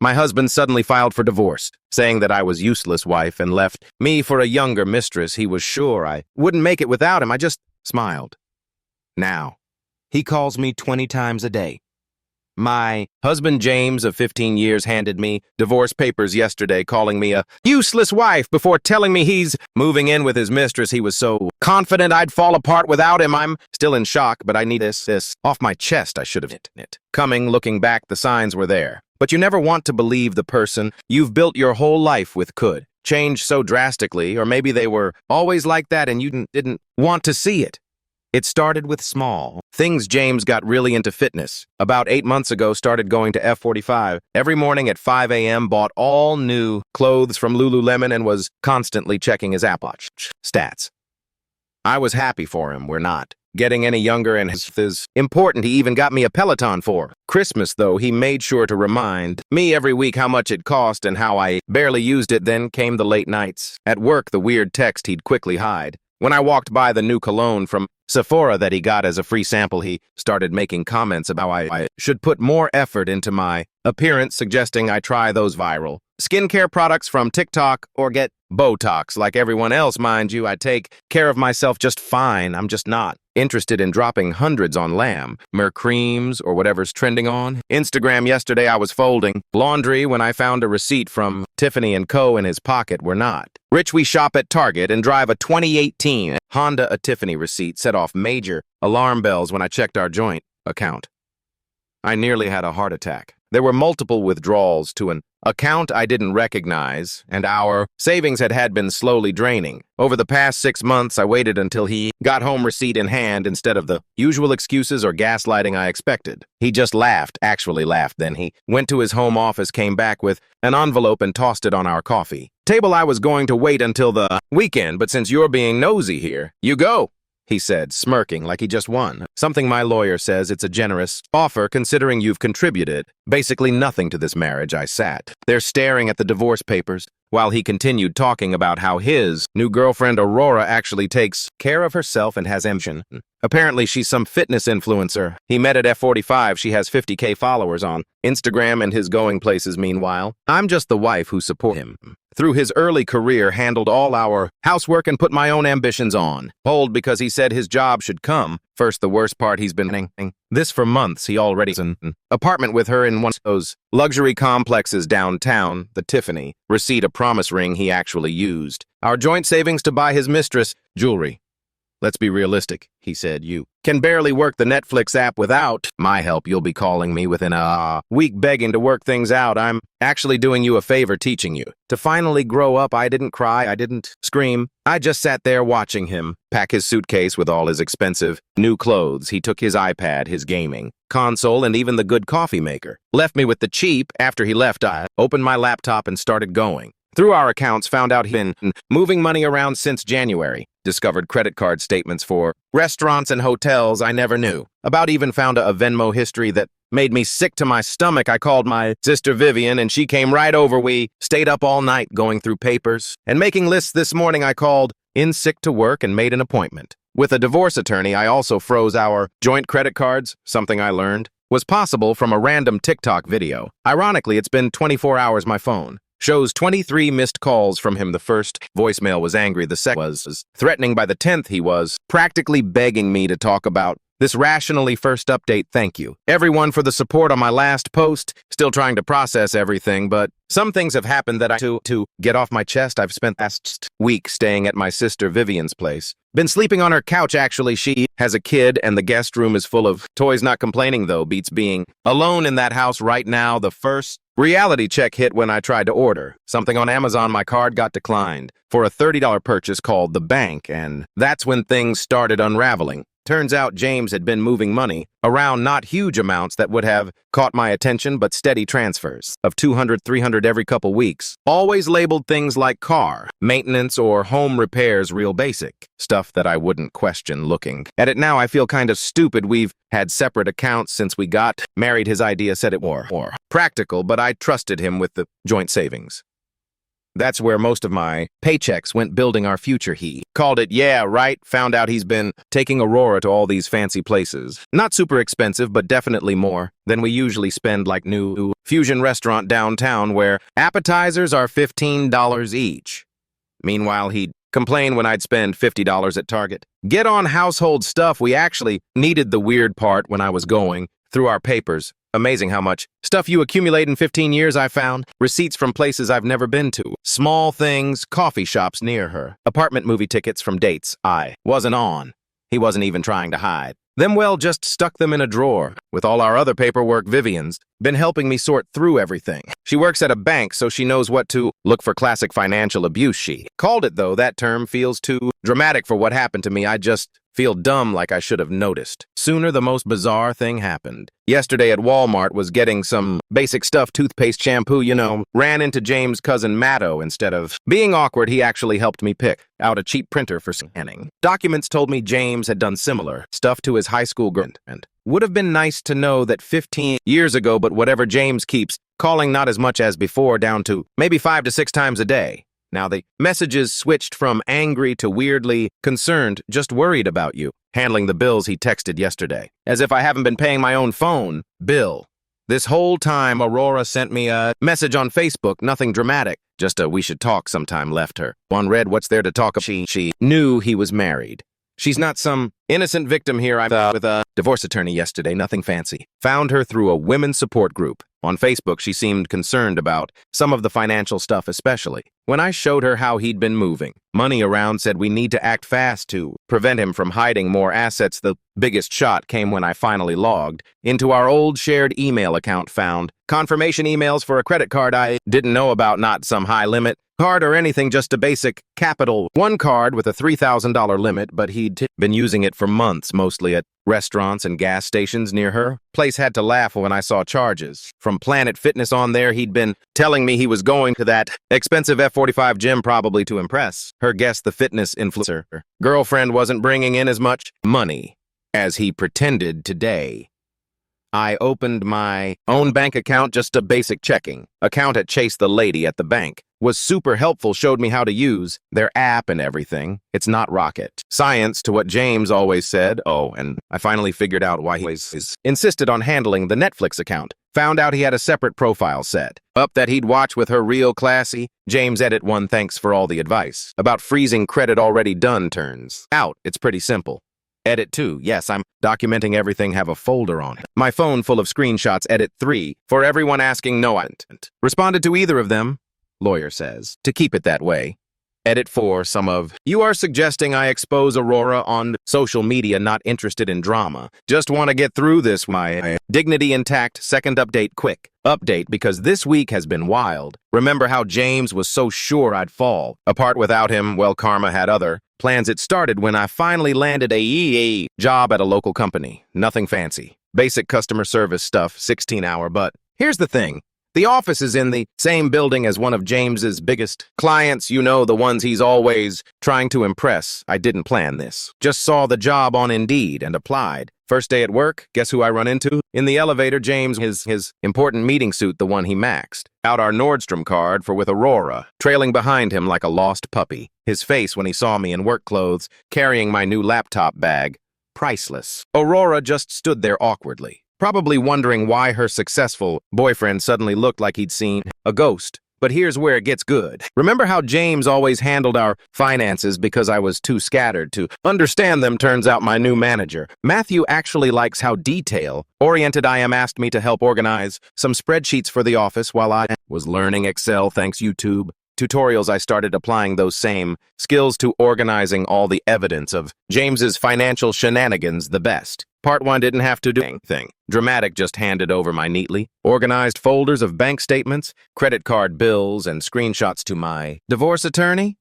My husband suddenly filed for divorce, saying that I was useless wife and left me for a younger mistress. He was sure I wouldn't make it without him. I just smiled. Now, he calls me 20 times a day. My husband James of 15 years handed me divorce papers yesterday, calling me a useless wife before telling me he's moving in with his mistress. He was so confident I'd fall apart without him. I'm still in shock, but I need this off my chest. I should have it. Coming, looking back, the signs were there. But you never want to believe the person you've built your whole life with could change so drastically, or maybe they were always like that and you didn't want to see it. It started with small things. James got really into fitness. About 8 months ago, started going to F45 every morning at 5 a.m., bought all new clothes from Lululemon, and was constantly checking his Apple Watch stats. I was happy for him. We're not getting any younger, and his is important. He even got me a Peloton for Christmas, though. He made sure to remind me every week how much it cost and how I barely used it. Then came the late nights. At work, the weird text he'd quickly hide. When I walked by the new cologne from Sephora that he got as a free sample, he started making comments about how I should put more effort into my appearance, suggesting I try those viral skincare products from TikTok or get Botox like everyone else. Mind you, I take care of myself just fine. I'm just not interested in dropping hundreds on mer creams or whatever's trending on Instagram. Yesterday I was folding laundry when I found a receipt from Tiffany & Co. in his pocket. We're not rich. We shop at Target and drive a 2018 Honda. A Tiffany receipt set off major alarm bells when I checked our joint account. I nearly had a heart attack. There were multiple withdrawals to an account I didn't recognize, and our savings had been slowly draining. Over the past 6 months, I waited until he got home, receipt in hand, instead of the usual excuses or gaslighting I expected. He just actually laughed. Then he went to his home office, came back with an envelope, and tossed it on our coffee table. I was going to wait until the weekend, but since you're being nosy here, you go, he said, smirking like he just won something. My lawyer says it's a generous offer considering you've contributed basically nothing to this marriage. I sat there staring at the divorce papers while he continued talking about how his new girlfriend Aurora actually takes care of herself and has ambition. Apparently she's some fitness influencer he met at F45. She has 50K followers on Instagram and his going places. Meanwhile, I'm just the wife who support him through his early career, handled all our housework, and put my own ambitions on hold because he said his job should come first. The worst part, he's been this for months. He already has an apartment with her in one of those luxury complexes downtown. The Tiffany receipt, a promise ring he actually used our joint savings to buy his mistress jewelry. Let's be realistic, he said. You can barely work the Netflix app without my help. You'll be calling me within a week begging to work things out. I'm actually doing you a favor, teaching you to finally grow up. I didn't cry. I didn't scream. I just sat there watching him pack his suitcase with all his expensive new clothes. He took his iPad, his gaming console, and even the good coffee maker. Left me with the cheap. After he left, I opened my laptop and started going through our accounts, found out he'd been moving money around since January. Discovered credit card statements for restaurants and hotels I never knew about. Even found a Venmo history that made me sick to my stomach. I called my sister Vivian and she came right over. We stayed up all night going through papers and making lists. This morning I called in sick to work and made an appointment with a divorce attorney. I also froze our joint credit cards, something I learned was possible from a random TikTok video. Ironically, it's been 24 hours. My phone shows 23 missed calls from him. The first voicemail was angry. The second was threatening. By the 10th, he was practically begging me to talk about this rationally. First update: thank you, everyone, for the support on my last post. Still trying to process everything, but some things have happened that to get off my chest. I've spent the last week staying at my sister Vivian's place. Been sleeping on her couch. Actually, she has a kid and the guest room is full of toys. Not complaining though. Beats being alone in that house right now. The first reality check hit when I tried to order something on Amazon. My card got declined for a $30 purchase. Called the bank, and that's when things started unraveling. Turns out James had been moving money around, not huge amounts that would have caught my attention, but steady transfers of $200, $300 every couple weeks. Always labeled things like car maintenance or home repairs, real basic stuff that I wouldn't question. Looking at it now, I feel kind of stupid. We've had separate accounts since we got married. His idea said it were practical, but I trusted him with the joint savings. That's where most of my paychecks went, building our future. He called it, yeah, right. Found out he's been taking Aurora to all these fancy places. Not super expensive, but definitely more than we usually spend, like new fusion restaurant downtown where appetizers are $15 each. Meanwhile, he'd complain when I'd spend $50 at Target. Get on household stuff. We actually needed the weird part when I was going through our papers. Amazing how much stuff you accumulate in 15 years, I found. Receipts from places I've never been to. Small things, coffee shops near her. Apartment movie tickets from dates I wasn't on. He wasn't even trying to hide. Them just stuck them in a drawer. With all our other paperwork, Vivian's been helping me sort through everything. She works at a bank, so she knows what to look for. Classic financial abuse, she called it, though. That term feels too dramatic for what happened to me. I just feel dumb, like I should have noticed. Sooner, the most bizarre thing happened. Yesterday at Walmart, was getting some basic stuff, toothpaste, shampoo, ran into James' cousin Matto. Instead of being awkward, he actually helped me pick out a cheap printer for scanning. Documents told me James had done similar stuff to his high school girlfriend. And would have been nice to know that 15 years ago, but whatever, James keeps calling not as much as before, down to maybe 5 to 6 times a day. Now the messages switched from angry to weirdly concerned, just worried about you, handling the bills he texted yesterday. As if I haven't been paying my own phone bill. This whole time, Aurora sent me a message on Facebook, nothing dramatic, just a "we should talk sometime" left her. On read, what's there to talk about? She knew he was married. She's not some innocent victim here. I with a divorce attorney yesterday, nothing fancy. Found her through a women's support group. On Facebook, she seemed concerned about some of the financial stuff especially. When I showed her how he'd been moving money around, said we need to act fast to prevent him from hiding more assets. The biggest shot came when I finally logged into our old shared email account, found confirmation emails for a credit card I didn't know about, not some high limit card or anything, just a basic Capital One card with a $3,000 limit, but he'd been using it for months, mostly at restaurants and gas stations near her place. Had to laugh when I saw charges from Planet Fitness on there. He'd been telling me he was going to that expensive F45 gym, probably to impress her guest, the fitness influencer. Her girlfriend wasn't bringing in as much money as he pretended today. I opened my own bank account, just a basic checking account at Chase. The lady at the bank was super helpful, showed me how to use their app and everything. It's not rocket science, to what James always said. Oh, and I finally figured out why he insisted on handling the Netflix account. Found out he had a separate profile set up that he'd watch with her. Real classy. James edit 1, thanks for all the advice about freezing credit already done. Turns out it's pretty simple. Edit 2, yes, I'm documenting everything, have a folder on it. My phone full of screenshots. Edit 3, for everyone asking, no, I haven't responded to either of them. Lawyer says to keep it that way. Edit 4, some of you are suggesting I expose Aurora on social media, not interested in drama. Just want to get through this, my dignity intact. Second update, quick update, because this week has been wild. Remember how James was so sure I'd fall apart without him? Well, karma had other plans. It started when I finally landed a job at a local company. Nothing fancy. Basic customer service stuff, 16-hour, but here's the thing. The office is in the same building as one of James's biggest clients, the ones he's always trying to impress. I didn't plan this. Just saw the job on Indeed and applied. First day at work, guess who I run into? In the elevator, James, his important meeting suit, the one he maxed out our Nordstrom card for, with Aurora trailing behind him like a lost puppy. His face when he saw me in work clothes, carrying my new laptop bag. Priceless. Aurora just stood there awkwardly, probably wondering why her successful boyfriend suddenly looked like he'd seen a ghost. But here's where it gets good. Remember how James always handled our finances because I was too scattered to understand them? Turns out my new manager, Matthew, actually likes how detail-oriented I am. Asked me to help organize some spreadsheets for the office while I was learning Excel. Thanks YouTube tutorials, I started applying those same skills to organizing all the evidence of James's financial shenanigans the best. Part 1 didn't have to do anything dramatic, just handed over my neatly organized folders of bank statements, credit card bills, and screenshots to my divorce attorney.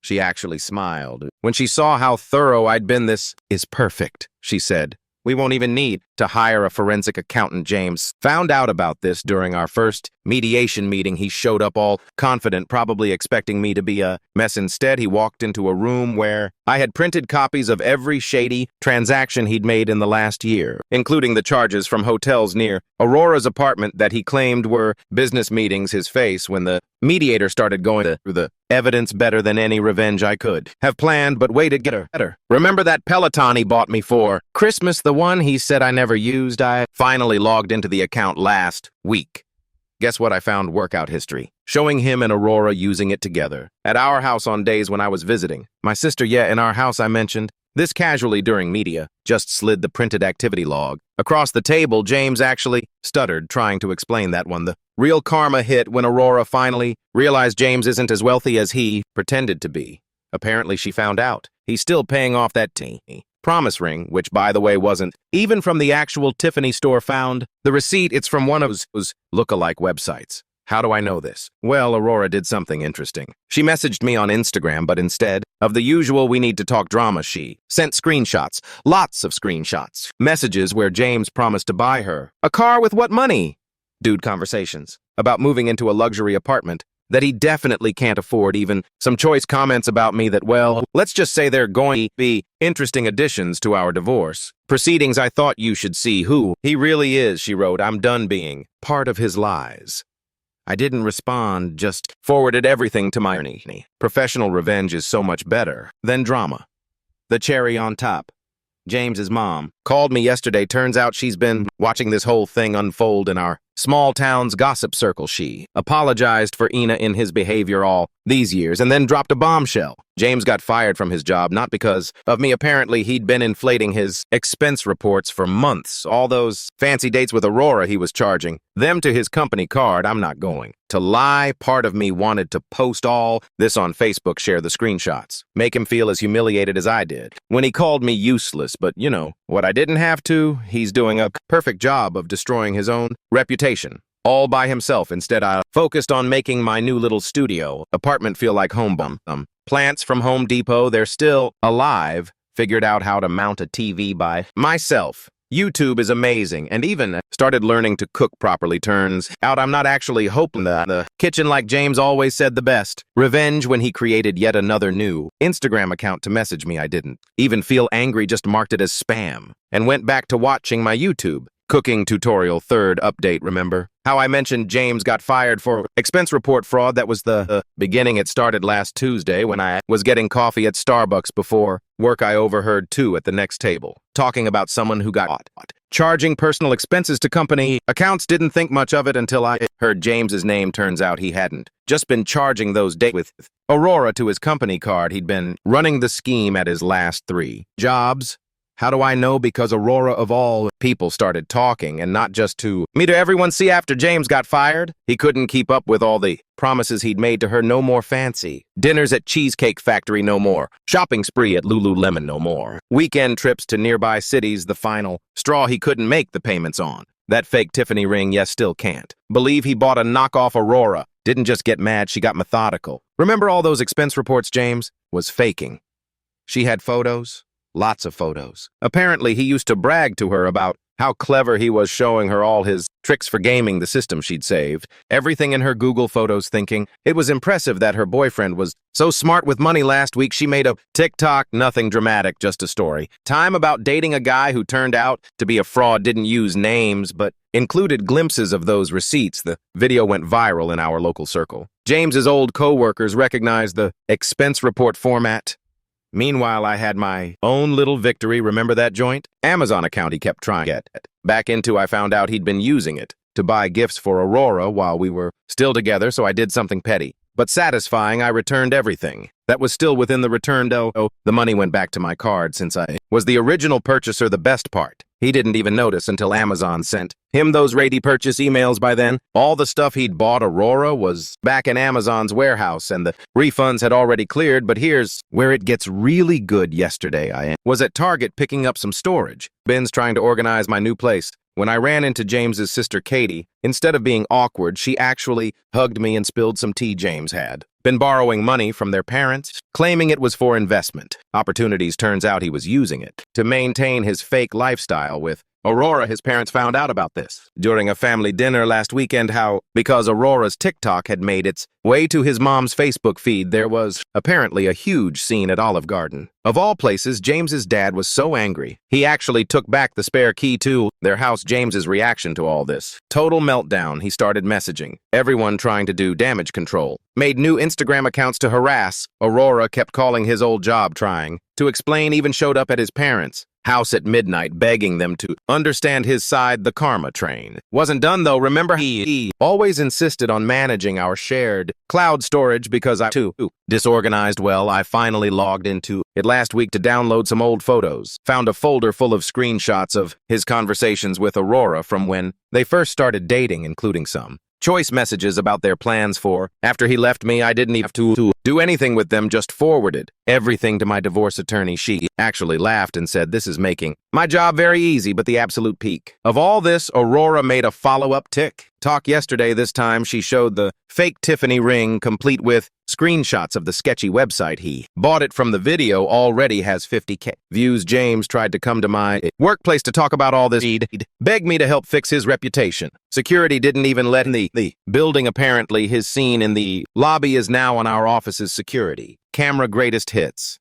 She actually smiled when she saw how thorough I'd been. This is perfect, she said. We won't even need to hire a forensic accountant. James found out about this during our first mediation meeting. He showed up all confident, probably expecting me to be a mess. Instead, he walked into a room where I had printed copies of every shady transaction he'd made in the last year, including the charges from hotels near Aurora's apartment that he claimed were business meetings. His face when the mediator started going through the evidence, better than any revenge I could have planned, but waited get her better. Remember that Peloton he bought me for Christmas, the one he said I never used? I finally logged into the account last week. Guess what? I found workout history, showing him and Aurora using it together. At our house on days when I was visiting. My sister, yeah, in our house I mentioned. This casually during media, just slid the printed activity log. Across the table, James actually stuttered, trying to explain that one. The real karma hit when Aurora finally realized James isn't as wealthy as he pretended to be. Apparently she found out. He's still paying off that promise ring, which, by the way, wasn't even from the actual Tiffany store found. The receipt, it's from one of those look-alike websites. How do I know this? Well, Aurora did something interesting. She messaged me on Instagram, but instead of the usual we need to talk drama, she sent screenshots, lots of screenshots, messages where James promised to buy her a car with what money? Dude conversations about moving into a luxury apartment that he definitely can't afford, even some choice comments about me that, well, let's just say they're going to be interesting additions to our divorce proceedings. I thought you should see who he really is, she wrote. I'm done being part of his lies. I didn't respond, just forwarded everything to my irony. Professional revenge is so much better than drama. The cherry on top. James's mom called me yesterday. Turns out she's been watching this whole thing unfold in our small town's gossip circle. She apologized for Ina in his behavior all these years and then dropped a bombshell. James got fired from his job, not because of me. Apparently, he'd been inflating his expense reports for months. All those fancy dates with Aurora he was charging them to his company card. I'm not going to lie. Part of me wanted to post all this on Facebook, share the screenshots, make him feel as humiliated as I did when he called me useless. But you know what I didn't have to? He's doing a perfect job of destroying his own reputation. All by himself. Instead, I focused on making my new little studio apartment feel like home. Plants from Home Depot, they're still alive. Figured out how to mount a TV by myself. YouTube is amazing, and even started learning to cook properly. Turns out I'm not actually hoping the kitchen like James always said the best. Revenge when he created yet another new Instagram account to message me. I didn't even feel angry, just marked it as spam, and went back to watching my YouTube cooking tutorial. Third update, remember how I mentioned James got fired for expense report fraud? That was the beginning. It started last Tuesday when I was getting coffee at Starbucks before work. I overheard two at the next table talking about someone who got caught charging personal expenses to company accounts. Didn't think much of it until I heard James's name. Turns out he hadn't just been charging those dates with Aurora to his company card. He'd been running the scheme at his last 3 jobs. How do I know? Because Aurora, of all people, started talking, and not just to me, to everyone. See, after James got fired, he couldn't keep up with all the promises he'd made to her. No more fancy dinners at Cheesecake Factory, no more shopping spree at Lululemon, no more weekend trips to nearby cities. The final straw, he couldn't make the payments on that fake Tiffany ring. Yes, still can't believe he bought a knockoff Aurora. Didn't just get mad, she got methodical. Remember all those expense reports James was faking? She had photos. Lots of photos. Apparently, he used to brag to her about how clever he was, showing her all his tricks for gaming the system she'd saved. Everything in her Google Photos, thinking it was impressive that her boyfriend was so smart with money. Last week, she made a TikTok. Nothing dramatic, just a story time about dating a guy who turned out to be a fraud. Didn't use names, but included glimpses of those receipts. The video went viral in our local circle. James's old co-workers recognized the expense report format. Meanwhile, I had my own little victory. Remember that joint? Amazon account he kept trying to get back into. I found out he'd been using it to buy gifts for Aurora while we were still together, so I did something petty but satisfying. I returned everything that was still within the return dough. The money went back to my card since I was the original purchaser. The best part, he didn't even notice until Amazon sent him those ready purchase emails. By then, all the stuff he'd bought Aurora was back in Amazon's warehouse and the refunds had already cleared. But here's where it gets really good. Yesterday, I was at Target picking up some storage bins, trying to organize my new place, when I ran into James's sister, Katie. Instead of being awkward, she actually hugged me and spilled some tea. James had been borrowing money from their parents, claiming it was for investment opportunities. Turns out he was using it to maintain his fake lifestyle with Aurora. His parents found out about this during a family dinner last weekend. How, because Aurora's TikTok had made its way to his mom's Facebook feed, there was apparently a huge scene at Olive Garden. Of all places, James's dad was so angry, he actually took back the spare key to their house. James's reaction to all this total meltdown. He started messaging everyone, trying to do damage control, made new Instagram accounts to harass Aurora, kept calling his old job, trying to explain, even showed up at his parents' house at midnight begging them to understand his side the karma train. Wasn't done though, remember he always insisted on managing our shared cloud storage because I too disorganized. Well, I finally logged into it last week to download some old photos. Found a folder full of screenshots of his conversations with Aurora from when they first started dating, including some choice messages about their plans for. After he left me, I didn't have to do anything with them, just forwarded everything to my divorce attorney. She actually laughed and said, "This is making my job very easy," but the absolute peak of all this, Aurora made a follow-up talk yesterday. This time she showed the fake Tiffany ring complete with screenshots of the sketchy website he bought. It from the video already has 50K views. James tried to come to my workplace to talk about all this. He'd begged me to help fix his reputation. Security didn't even let in the building. Apparently his scene in the lobby is now on our office's security camera greatest hits.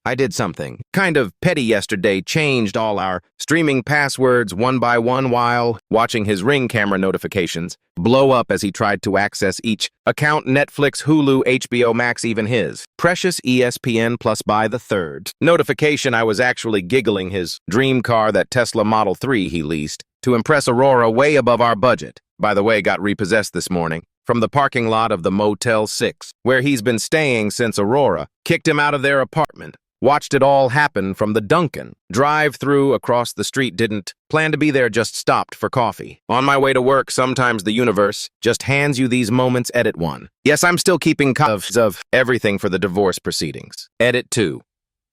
I did something kind of petty yesterday, changed all our streaming passwords one by one while watching his Ring camera notifications blow up as he tried to access each account: Netflix, Hulu, HBO Max, even his precious ESPN Plus. By the third notification, I was actually giggling. His dream car, that Tesla Model 3 he leased to impress Aurora, way above our budget. By the way, got repossessed this morning from the parking lot of the Motel 6, where he's been staying since Aurora kicked him out of their apartment. Watched it all happen from the Dunkin' drive-through across the street. Didn't plan to be there, just stopped for coffee. On my way to work, sometimes the universe just hands you these moments. Edit 1. Yes, I'm still keeping copies of everything for the divorce proceedings. Edit 2.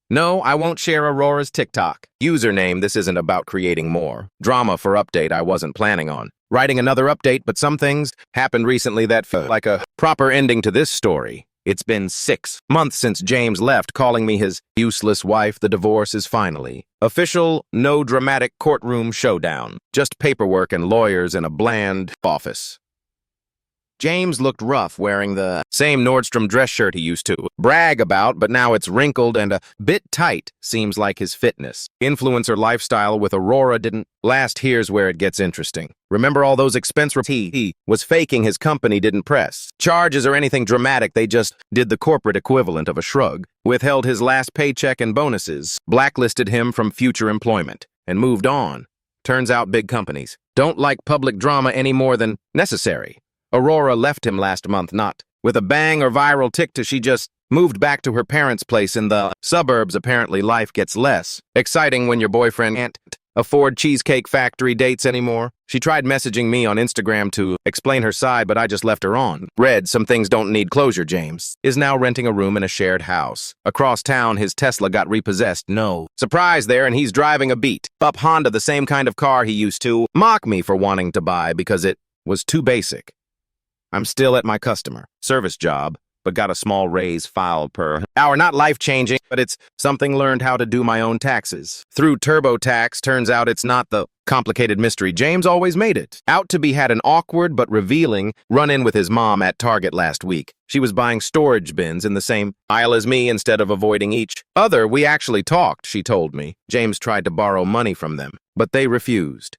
No, I won't share Aurora's TikTok username. This isn't about creating more drama for update. I wasn't planning on writing another update, but some things happened recently that felt like a proper ending to this story. It's been 6 months since James left, calling me his useless wife. The divorce is finally official. No dramatic courtroom showdown, just paperwork and lawyers in a bland office. James looked rough, wearing the same Nordstrom dress shirt he used to brag about, but now it's wrinkled and a bit tight. Seems like his fitness influencer lifestyle with Aurora didn't last. Here's where it gets interesting. Remember all those expense reports he was faking? His company didn't press charges or anything dramatic. They just did the corporate equivalent of a shrug, withheld his last paycheck and bonuses, blacklisted him from future employment, and moved on. Turns out big companies don't like public drama any more than necessary. Aurora left him last month, not with a bang or viral TikTok. She just moved back to her parents' place in the suburbs. Apparently life gets less exciting when your boyfriend can't afford Cheesecake Factory dates anymore. She tried messaging me on Instagram to explain her side, but I just left her on read. Some things don't need closure. James is now renting a room in a shared house across town. His Tesla got repossessed. No surprise there, and he's driving a beat-up Honda, the same kind of car he used to mock me for wanting to buy because it was too basic. I'm still at my customer service job, but got a small raise filed per hour. Not life-changing, but it's something. Learned how to do my own taxes through TurboTax. Turns out it's not the complicated mystery James always made it out to be. Had an awkward but revealing run-in with his mom at Target last week. She was buying storage bins in the same aisle as me instead of avoiding each other. We actually talked, she told me. James tried to borrow money from them, but they refused.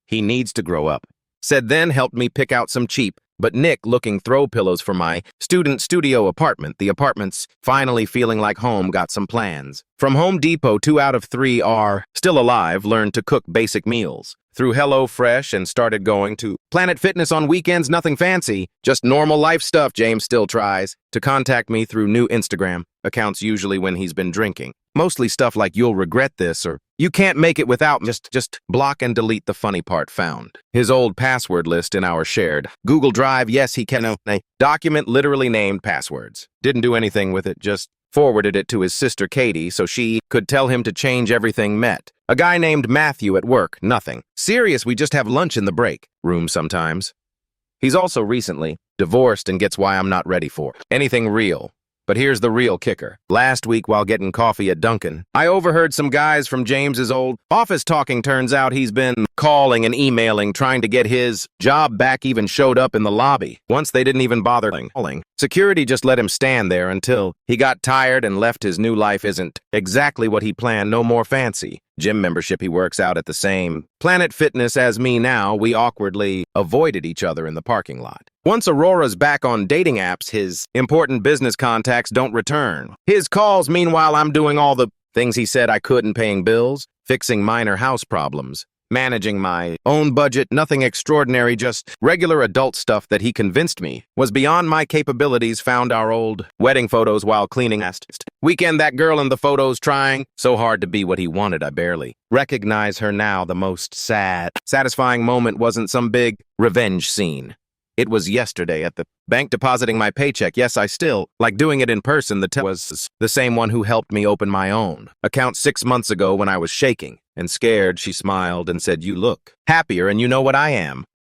He needs to grow up, said, then helped me pick out some cheap but Nick-looking throw pillows for my student studio apartment. The apartment's finally feeling like home. Got some plans from Home Depot. 2 out of 3 are still alive. Learned to cook basic meals through HelloFresh and started going to Planet Fitness on weekends. Nothing fancy, just normal life stuff. James still tries to contact me through new Instagram accounts, usually when he's been drinking. Mostly stuff like "you'll regret this" or "you can't make it without." Just block and delete. The funny part, found his old password list in our shared Google Drive. Yes, he can. A document literally named passwords. Didn't do anything with it, just forwarded it to his sister Katie so she could tell him to change everything. Met a guy named Matthew at work. Nothing serious, we just have lunch in the break room sometimes. He's also recently divorced and gets why I'm not ready for anything real. But here's the real kicker. Last week, while getting coffee at Dunkin', I overheard some guys from James's old office talking. Turns out he's been calling and emailing, trying to get his job back. Even showed up in the lobby. Once they didn't even bother calling. Security just let him stand there until he got tired and left. His new life isn't exactly what he planned. No more fancy gym membership. He works out at the same Planet Fitness as me now. We awkwardly avoided each other in the parking lot. Once Aurora's back on dating apps, his important business contacts don't return his calls. Meanwhile, I'm doing all the Things he said I couldn't, paying bills, fixing minor house problems, managing my own budget, nothing extraordinary, just regular adult stuff that he convinced me was beyond my capabilities. Found our old wedding photos while cleaning. Weekend, that girl in the photos trying so hard to be what he wanted. I barely recognize her now. The most satisfying moment wasn't some big revenge scene. It was yesterday at the bank depositing my paycheck. Yes, I still like doing it in person. The teller was the same one who helped me open my own account 6 months ago when I was shaking and scared. She smiled and said, "You look happier, and you know what I am."